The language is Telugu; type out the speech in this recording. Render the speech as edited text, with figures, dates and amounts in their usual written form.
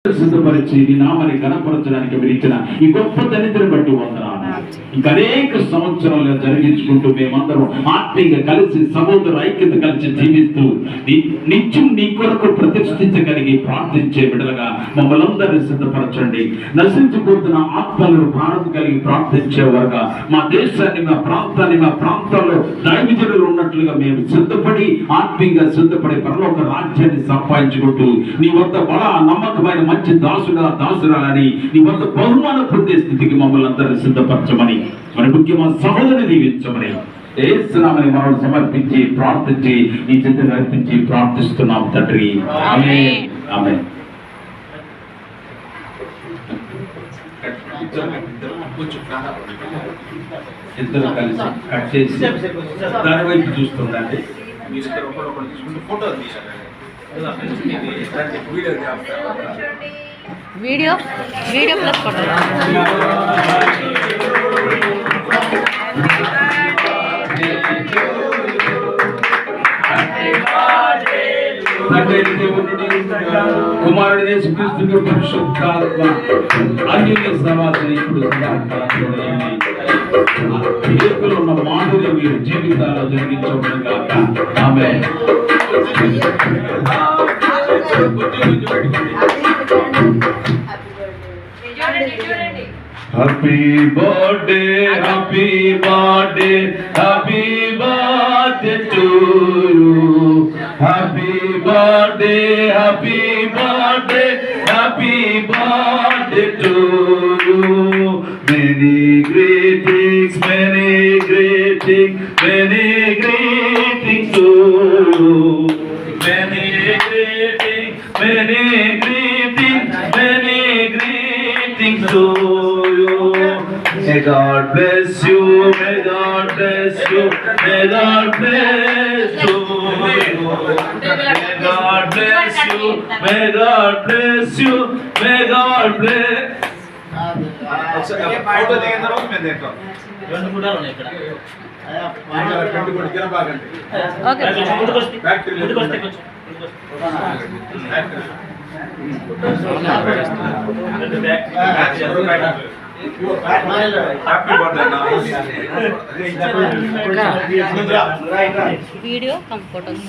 సిద్ధపరిచి నీ నామాన్ని గణపరచడానికి మీరు ఇచ్చిన ఈ గొప్ప దరిద్రం బట్టి వందనాలు. ఇంకా అనేక సంవత్సరాలుగా జరిగించుకుంటూ మేమందరం ఆత్మీయంగా కలిసి సహోదర ఐక్యత కలిసి జీవిస్తూ నిత్యం నీ కొరకు ప్రతిష్ఠించగలిగి ప్రార్థించే బిడ్డలుగా మమ్మల్ని అందరినీ సిద్ధపరచండి. నశించిపోతున్న ఆత్మలను ప్రాణం కలిగి ప్రార్థించేవారుగా మా దేశాన్ని మా ప్రాంతాన్ని మా ప్రాంతాల్లో దైవజనులు ఉన్నట్లుగా మేము సిద్ధపడి ఆత్మీయంగా సిద్ధపడి పరలోక రాజ్యాన్ని సంపాదించుకుంటూ నీ వద్ద బల నమ్మకమైన మంచి దాసురాలని నీ వద్ద బహుమానం పొందే స్థితికి మమ్మల్ని అందరినీ సిద్ధపరచమని మరి ముఖ్యమైన సహోదరిని దీవించమని ఏసునామని మనం సమర్పించి ప్రార్థించి నీ చేతులు అర్పించి ప్రార్థిస్తున్నాం తండ్రి. ఆమేన్ ఆమేన్. ఇద్దరు కలిసి కట్ చేసి దాని వైపు చూస్తుందండి. Video plus photo. కుమారుడు యేసుక్రీస్తు పరిశుద్ధాత్మ అన్యుల సమాజం ఇప్పుడు సదాకాలంలో ఉన్న మానవులు మీరు జీవితాల్లో జరిగించడం కాక amen. Happy birthday happy birthday happy birthday to you. Happy birthday happy birthday happy birthday to you. Many greetings many greetings many greetings to you. Many greetings many greetings many greetings to you. May God bless you, may God bless you, may God bless you. May God bless you, may God bless you, may God bless. Photo దిగిన తర్వాత మేము దేఖో రెండు ఫోటోలు ఉన్నాయి ఇక్కడ. రెండు కూడా కింద బాగండి. ఓకే ముందుకు వస్తే కొంచెం వీడియో కమ్ ఫోటోస్.